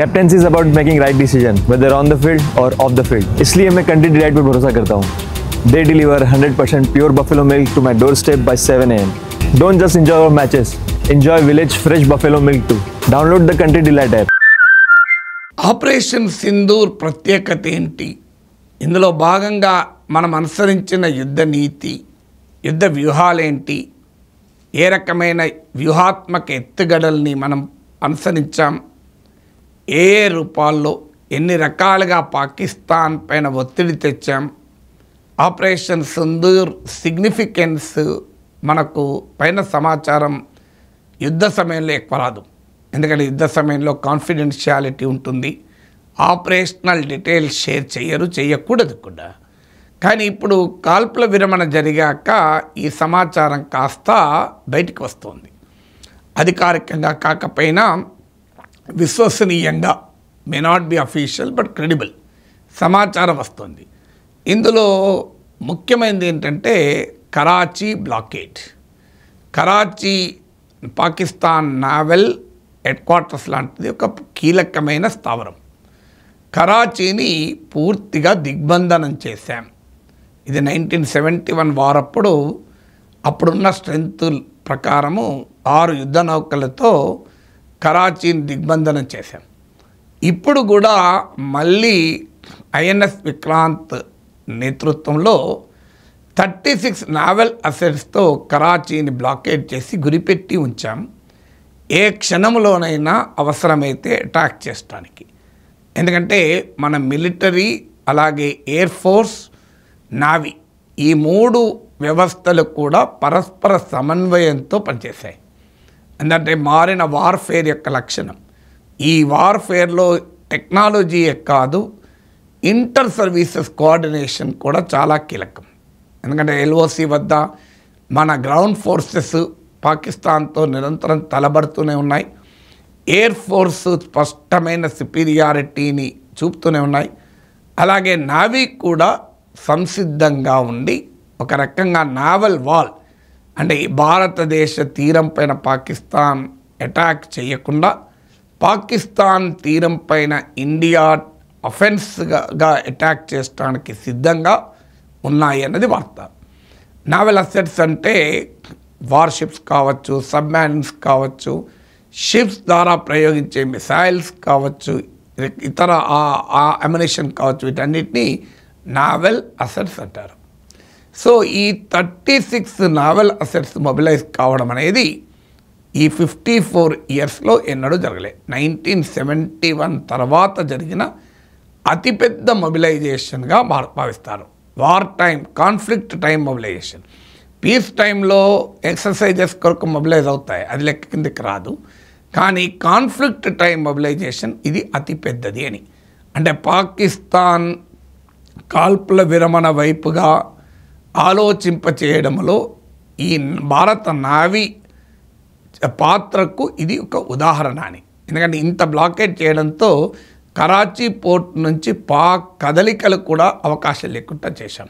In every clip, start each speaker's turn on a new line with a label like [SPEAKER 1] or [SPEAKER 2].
[SPEAKER 1] Captaincy is about making right decision whether on the field or off the field. इसलिए मैं country delight पर भरोसा करता हूँ। They deliver 100% pure buffalo milk to my doorstep by 7 AM। Don't just enjoy our matches, enjoy village fresh buffalo milk too. Download the Country Delight app.
[SPEAKER 2] Operation Sindoor ప్రత్యేకత ఏంటి? ఇందులో భాగంగా మనం అనుసరించిన యుద్ధ నీతి, యుద్ధ వ్యూహాలేంటి, ఏ రకమైన వ్యూహాత్మక ఎత్తుగడల్ని మనం అనుసరించాం, ఏ రూపాల్లో ఎన్ని రకాలుగా పాకిస్తాన్ పైన ఒత్తిడి తెచ్చాం, ఆపరేషన్ సింధూర్ సిగ్నిఫికెన్స్ మనకు పైన సమాచారం యుద్ధ సమయంలో ఎక్కువ రాదు. ఎందుకంటే యుద్ధ సమయంలో కాన్ఫిడెన్షియాలిటీ ఉంటుంది, ఆపరేషనల్ డీటెయిల్స్ షేర్ చేయకూడదు కూడా. కానీ ఇప్పుడు కాల్పుల విరమణ జరిగాక ఈ సమాచారం కాస్త బయటికి వస్తుంది. అధికారికంగా కాకపోయినా విశ్వసనీయంగా, may not be official but credible సమాచారం వస్తుంది. ఇందులో ముఖ్యమైనది ఏంటంటే Karachi blockade. Karachi Pakistan naval headquarters లాంటిది ఒక కీలకమైన స్థావరం. కరాచీని పూర్తిగా దిగ్బంధనం చేశాం. ఇది 1971 వారప్పుడు అప్పుడున్న స్ట్రెంత్ ప్రకారము 6 యుద్ధ నౌకలతో కరాచీని దిగ్బంధనం చేశాం. ఇప్పుడు కూడా మళ్ళీ INS విక్రాంత్ నేతృత్వంలో 36 నావల్ అసెట్స్తో కరాచీని బ్లాకేడ్ చేసి గురిపెట్టి ఉంచాం. ఏ క్షణంలోనైనా అవసరమైతే అటాక్ చేయడానికి. ఎందుకంటే మన మిలిటరీ, అలాగే ఎయిర్ ఫోర్స్, నావీ ఈ 3 వ్యవస్థలు కూడా పరస్పర సమన్వయంతో పనిచేశాయి. ఎందుకంటే మారిన వార్ఫేర్ యొక్క లక్షణం. ఈ వార్ఫేర్లో టెక్నాలజీయే కాదు, ఇంటర్ సర్వీసెస్ కోఆర్డినేషన్ కూడా చాలా కీలకం. ఎందుకంటే LOC వద్ద మన గ్రౌండ్ ఫోర్సెస్ పాకిస్తాన్తో నిరంతరం తలబడుతూనే ఉన్నాయి. ఎయిర్ ఫోర్స్ స్పష్టమైన సుపీరియారిటీని చూపుతూనే ఉన్నాయి. అలాగే నావీ కూడా సంసిద్ధంగా ఉండి ఒక రకంగా నావల్ వాల్, అంటే భారతదేశ తీరం పైన పాకిస్తాన్ అటాక్ చేయకుండా పాకిస్తాన్ తీరం పైన ఇండియా అఫెన్స్గా అటాక్ చేయడానికి సిద్ధంగా ఉన్నాయి అన్నది వార్త. నావల్ అసెట్స్ అంటే వార్షిప్స్ కావచ్చు, సబ్మెరైన్స్ కావచ్చు, షిప్స్ ద్వారా ప్రయోగించే మిసైల్స్ కావచ్చు, ఇతర అమ్యునిషన్ కావచ్చు, వీటన్నిటినీ నావల్ అసెట్స్ అంటారు. సో ఈ 36 నావల్ అసెట్స్ మొబిలైజ్ కావడం అనేది ఈ 54 ఇయర్స్లో ఎన్నడూ జరగలేదు. 1971 తర్వాత జరిగిన అతిపెద్ద మొబిలైజేషన్గా భావిస్తారు. War time, conflict time mobilization. Peace టైంలో ఎక్సర్సైజెస్ కొరకు మొబిలైజ్ అవుతాయి, అది లెక్క కిందకి రాదు. కానీ కాన్ఫ్లిక్ట్ టైం మొబిలైజేషన్ ఇది అతిపెద్దది అని. అంటే పాకిస్తాన్ కాల్పుల విరమణ వైపుగా ఆలోచింపచేయడంలో ఈ భారత నావీ పాత్రకు ఇది ఒక ఉదాహరణ అని. ఎందుకంటే ఇంత బ్లాకేట్ చేయడంతో కరాచీ పోర్ట్ నుంచి పాక్ కదలికలు కూడా అవకాశం లేకుండా చేశాం.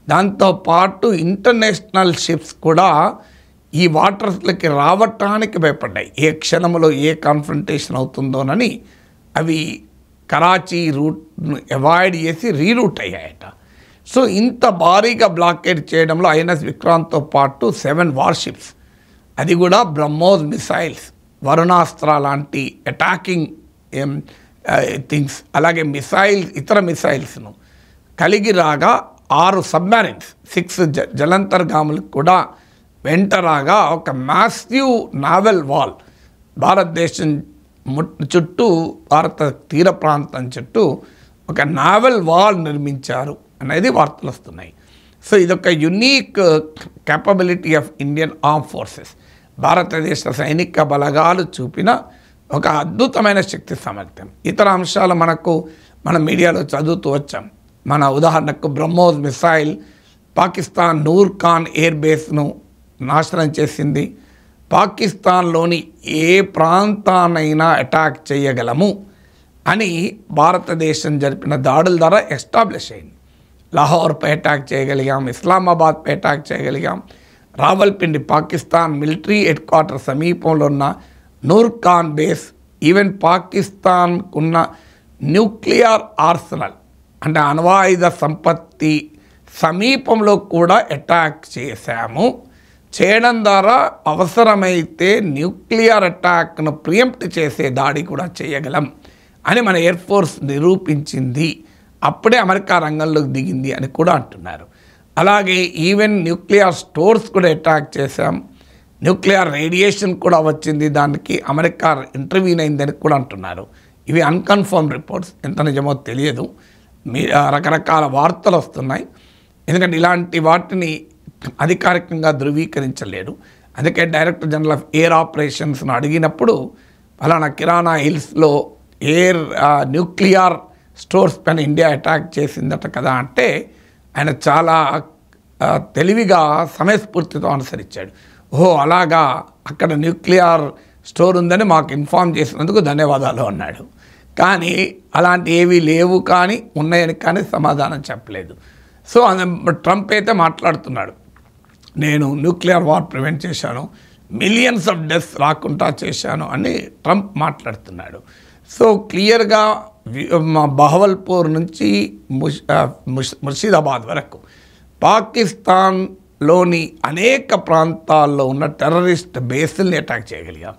[SPEAKER 2] దాంతోపాటు ఇంటర్నేషనల్ షిప్స్ కూడా ఈ వాటర్స్లకి రావటానికి భయపడ్డాయి. ఏ క్షణంలో ఏ కాన్ఫ్రంటేషన్ అవుతుందోనని అవి కరాచీ రూట్ను అవాయిడ్ చేసి రీరూట్ అయ్యాయట. సో ఇంత భారీగా బ్లాకేడ్ చేయడంలో INS విక్రాంత్తో పాటు 7 వార్షిప్స్, అది కూడా బ్రహ్మోస్ మిసైల్స్, వరుణాస్త్ర లాంటి అటాకింగ్ థింగ్స్, అలాగే మిసైల్స్, ఇతర మిసైల్స్ను కలిగి రాగా 6 సబ్మెరైన్స్, 6 జలంతర్గాములకు కూడా వెంటరాగా ఒక మ్యాసివ్ నావల్ వాల్ భారతదేశం చుట్టూ, భారత తీర ప్రాంతం చుట్టూ ఒక నావల్ వాల్ నిర్మించారు అనేది వార్తలు వస్తున్నాయి. సో ఇదొక unique capability of Indian arm forces. భారతదేశ సైనిక బలగాలు చూపిన ఒక అద్భుతమైన శక్తి సామర్థ్యం. ఇతర అంశాలు మన మీడియాలో చదువుతూ వచ్చాం. మన ఉదాహరణకు బ్రహ్మోస్ మిసైల్ పాకిస్తాన్ నూర్ ఖాన్ ఎయిర్ బేస్ను నాశనం చేసింది. పాకిస్తాన్లోని ఏ ప్రాంతాన్నైనా అటాక్ చేయగలము అని భారతదేశం జరిపిన దాడుల ద్వారా ఎస్టాబ్లిష్ అయింది. లాహోర్పై అటాక్ చేయగలిగాం, ఇస్లామాబాద్పై అటాక్ చేయగలిగాం, Rawalpindi Pakistan military headquarter సమీపంలో ఉన్న నూర్ ఖాన్ బేస్, ఈవెన్ పాకిస్తాన్కున్న న్యూక్లియర్ ఆర్సనల్ అంటే అణ్వాయుధ సంపత్తి సమీపంలో కూడా అటాక్ చేశాము, చేయడం ద్వారా అవసరమైతే న్యూక్లియర్ అటాక్ను ప్రియంప్ట్ చేసే దాడి కూడా చేయగలం అని మన ఎయిర్ ఫోర్స్ నిరూపించింది. అప్పుడే అమెరికా రంగంలోకి దిగింది అని కూడా అంటున్నారు. అలాగే ఈవెన్ న్యూక్లియర్ స్టోర్స్ కూడా అటాక్ చేశాం, న్యూక్లియర్ రేడియేషన్ కూడా వచ్చింది, దానికి అమెరికా ఇంటర్వ్యూన్ అయిందని కూడా అంటున్నారు. ఇవి అన్కన్ఫర్మ్ రిపోర్ట్స్, ఎంత నిజమో తెలియదు. రకరకాల వార్తలు వస్తున్నాయి, ఎందుకంటే ఇలాంటి వాటిని అధికారికంగా ధృవీకరించలేడు. అందుకే డైరెక్టర్ జనరల్ ఆఫ్ ఎయిర్ ఆపరేషన్స్ను అడిగినప్పుడు ఫలానా కిరాణా హిల్స్లో న్యూక్లియర్ స్టోర్స్ పైన ఇండియా అటాక్ చేసిందట కదా అంటే ఆయన చాలా తెలివిగా సమయస్ఫూర్తితో అనుసరించాడు. ఓహో అలాగా, అక్కడ న్యూక్లియర్ స్టోర్ ఉందని మాకు ఇన్ఫార్మ్ చేసినందుకు ధన్యవాదాలు అన్నాడు. కానీ అలాంటి ఏవీ లేవు, కానీ ఉన్నాయని కానీ సమాధానం చెప్పలేదు. సో ట్రంప్ అయితే మాట్లాడుతున్నాడు, నేను న్యూక్లియర్ వార్ ప్రివెంట్ చేశాను, మిలియన్స్ ఆఫ్ డెత్స్ రాకుండా చేశాను అని ట్రంప్ మాట్లాడుతున్నాడు. సో క్లియర్గా బహవల్పూర్ నుంచి ముర్షిదాబాద్ వరకు పాకిస్తాన్లోని అనేక ప్రాంతాల్లో ఉన్న టెర్రరిస్ట్ బేస్ల్ని అటాక్ చేయగలిగాం,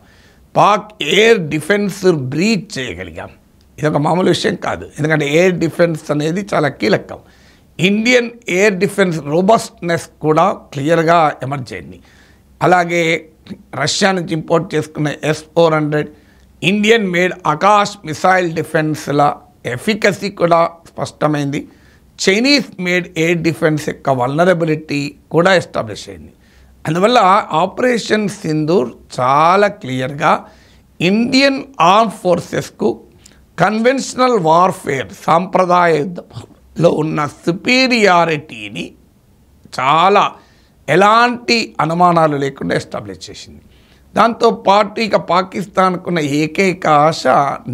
[SPEAKER 2] పాక్ ఎయిర్ డిఫెన్స్ బ్రీచ్ చేయగలిగాం. ఇది ఒక మామూలు విషయం కాదు, ఎందుకంటే ఎయిర్ డిఫెన్స్ అనేది చాలా కీలకం. ఇండియన్ ఎయిర్ డిఫెన్స్ రోబస్ట్నెస్ కూడా క్లియర్గా ఎమర్జ్ అయింది. అలాగే రష్యా నుంచి ఇంపోర్ట్ చేసుకున్న S-400 Indian made Akash missile డిఫెన్స్ల ఎఫికసీ కూడా స్పష్టమైంది. చైనీస్ మేడ్ ఎయిర్ డిఫెన్స్ యొక్క వల్నరబిలిటీ కూడా ఎస్టాబ్లిష్ అయింది. అందువల్ల ఆపరేషన్ సింధూర్ చాలా క్లియర్గా ఇండియన్ ఆర్మ్ ఫోర్సెస్కు కన్వెన్షనల్ వార్ఫేర్ సాంప్రదాయ యుద్ధంలో ఉన్న సుపీరియారిటీని చాలా ఎలాంటి అనుమానాలు లేకుండా ఎస్టాబ్లిష్ చేసింది. దాంతోపాటు ఇక పాకిస్తాన్కున్న ఏకైక ఆశ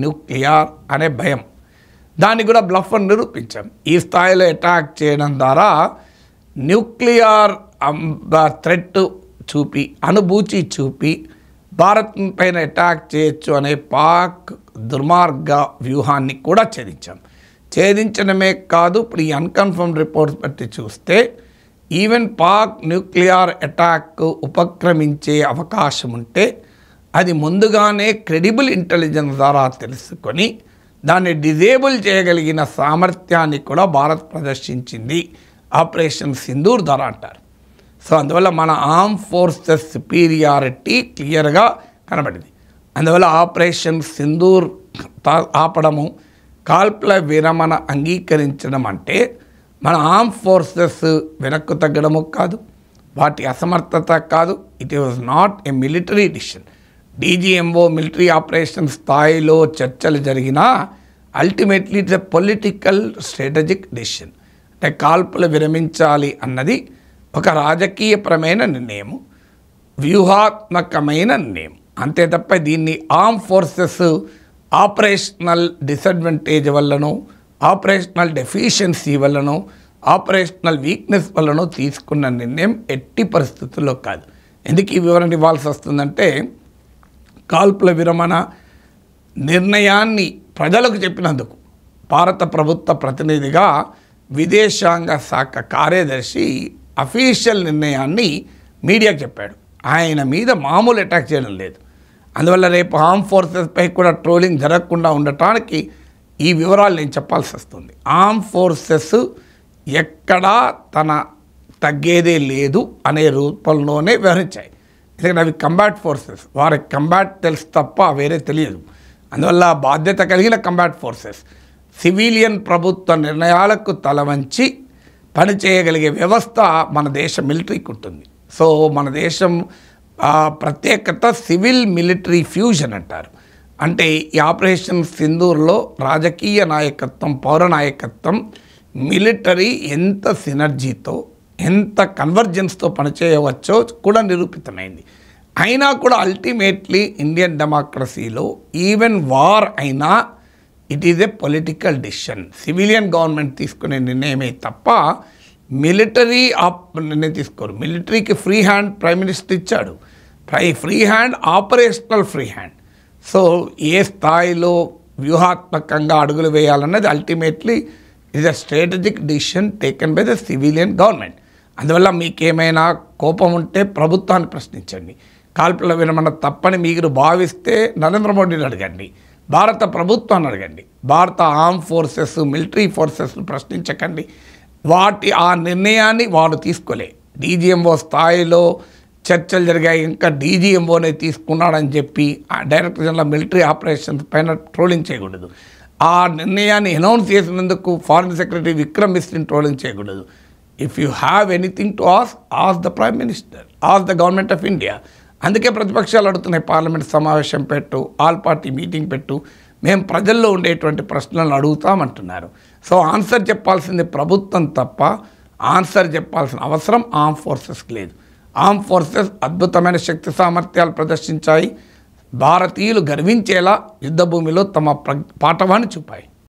[SPEAKER 2] న్యూక్లియర్ అనే భయం, దాన్ని కూడా బ్లఫ్ అని నిరూపించాం. ఈ స్థాయిలో అటాక్ చేయడం ద్వారా న్యూక్లియర్ థ్రెట్ చూపి, అనుభూతి చూపి భారత్ పైన అటాక్ చేయొచ్చు అనే పాక్ దుర్మార్గ వ్యూహాన్ని కూడా ఛేదించాం. ఛేదించడమే కాదు, ఇప్పుడు ఈ అన్కన్ఫర్మ్ రిపోర్ట్స్ బట్టి చూస్తే ఈవెన్ పాక్ న్యూక్లియర్ అటాక్ ఉపక్రమించే అవకాశం ఉంటే అది ముందుగానే క్రెడిబుల్ ఇంటెలిజెన్స్ ద్వారా తెలుసుకొని దాన్ని డిజేబుల్ చేయగలిగిన సామర్థ్యాన్ని కూడా భారత్ ప్రదర్శించింది ఆపరేషన్ సింధూర్ ద్వారా అంటారు. సో అందువల్ల మన ఆర్మ్ ఫోర్సెస్ సుపీరియారిటీ క్లియర్గా కనబడింది. అందువల్ల ఆపరేషన్ సింధూర్ ఆపడము, కాల్పుల విరమణ అంగీకరించడం అంటే మన ఆర్మ్ ఫోర్సెస్ వెనక్కు తగ్గడము కాదు, వాటి అసమర్థత కాదు. It was not a military decision. DGMO military operation స్థాయిలో చర్చలు జరిగినా ultimately it's a political strategic decision. అంటే కాల్పులు విరమించాలి అన్నది ఒక రాజకీయపరమైన నిర్ణయం, వ్యూహాత్మకమైన నిర్ణయం, అంతే తప్ప దీన్ని ఆర్మ్ ఫోర్సెస్ ఆపరేషనల్ డిసడ్వాంటేజ్ వల్లనో, ఆపరేషనల్ డెఫిషియన్సీ వల్లనో, ఆపరేషనల్ వీక్నెస్ వల్లనో తీసుకున్న నిర్ణయం ఎట్టి పరిస్థితుల్లో కాదు. ఎందుకు ఈ వివరణ ఇవ్వాల్సి వస్తుందంటే, కాల్పుల విరమణ నిర్ణయాన్ని ప్రజలకు చెప్పినందుకు భారత ప్రభుత్వ ప్రతినిధిగా విదేశాంగ శాఖ కార్యదర్శి అఫీషియల్ నిర్ణయాన్ని మీడియాకు చెప్పాడు. ఆయన మీద మామూలు అటాక్ చేయడం లేదు. అందువల్ల రేపు ఆర్మ్ ఫోర్సెస్పై కూడా ట్రోలింగ్ జరగకుండా ఉండటానికి ఈ వివరాలు నేను చెప్పాల్సి వస్తుంది. ఆర్మ్ ఫోర్సెస్ ఎక్కడా తన తగ్గేదే లేదు అనే రూపంలోనే వ్యవహరించాయి. ఎందుకంటే అవి కంబాట్ ఫోర్సెస్, వారికి కంబాట్ తెలుసు తప్ప వేరే తెలియదు. అందువల్ల బాధ్యత కలిగిన కంబాట్ ఫోర్సెస్ సివిలియన్ ప్రభుత్వ నిర్ణయాలకు తలవంచి పనిచేయగలిగే వ్యవస్థ మన దేశ మిలిటరీకి ఉంటుంది. సో మన దేశం ప్రత్యేకత సివిల్ మిలిటరీ ఫ్యూజన్ అంటారు. అంటే ఈ ఆపరేషన్ సింధూర్లో రాజకీయ నాయకత్వం, పౌర నాయకత్వం, మిలిటరీ ఎంత సినర్జీతో, ఎంత కన్వర్జెన్స్తో పనిచేయవచ్చో కూడా నిరూపితమైంది. అయినా కూడా అల్టిమేట్లీ ఇండియన్ డెమోక్రసీలో ఈవెన్ వార్ అయినా it is a political decision. Civilian government తీసుకునే నిర్ణయమే తప్ప మిలిటరీ నిర్ణయం తీసుకోరు. మిలిటరీకి ఫ్రీ హ్యాండ్ ప్రైమ్ మినిస్టర్ ఇచ్చాడు, free hand, operational free hand. So ఏ స్థాయిలో వ్యూహాత్మకంగా అడుగులు వేయాలన్నది ultimately is a strategic decision taken by the civilian government. అందువల్ల మీకేమైనా కోపం ఉంటే ప్రభుత్వాన్ని ప్రశ్నించండి. కాల్పుల విరమణ తప్పని మీరు భావిస్తే నరేంద్ర మోడీని అడగండి, భారత ప్రభుత్వాన్ని అడగండి. భారత ఆర్మ్ ఫోర్సెస్, మిలిటరీ ఫోర్సెస్ ప్రశ్నించకండి. ఆ నిర్ణయాన్ని వారు తీసుకోలే. డీజీఎంఓ స్థాయిలో చర్చలు జరిగాయి, ఇంకా డీజీఎంఓనే తీసుకున్నాడని చెప్పి డైరెక్టర్ జనరల్ మిలిటరీ ఆపరేషన్స్ పైన ట్రోలింగ్ చేయకూడదు. ఆ నిర్ణయాన్ని అనౌన్స్ చేసినందుకు ఫారిన్ సెక్రటరీ విక్రమ్ మిస్రీని ట్రోలింగ్ చేయకూడదు. If you have anything to ask the prime minister, ask the government of India. అందుకే ప్రతిపక్షాలు అడుగుతున్నాయి, పార్లమెంట్ సమావేశం పెట్టు, ఆల్ పార్టీ మీటింగ్ పెట్టు, మేము ప్రజల్లో ఉండేటువంటి ప్రశ్నలను అడుగుతామంటున్నారు. సో ఆన్సర్ చెప్పాల్సింది ప్రభుత్వం తప్ప ఆన్సర్ చెప్పాల్సిన అవసరం ఆర్మ్ ఫోర్సెస్కి లేదు. ఆర్మ్ ఫోర్సెస్ అద్భుతమైన శక్తి సామర్థ్యాలు ప్రదర్శించాయి. భారతీయులు గర్వించేలా యుద్ధభూమిలో తమ పాఠవాన్ని చూపాయి.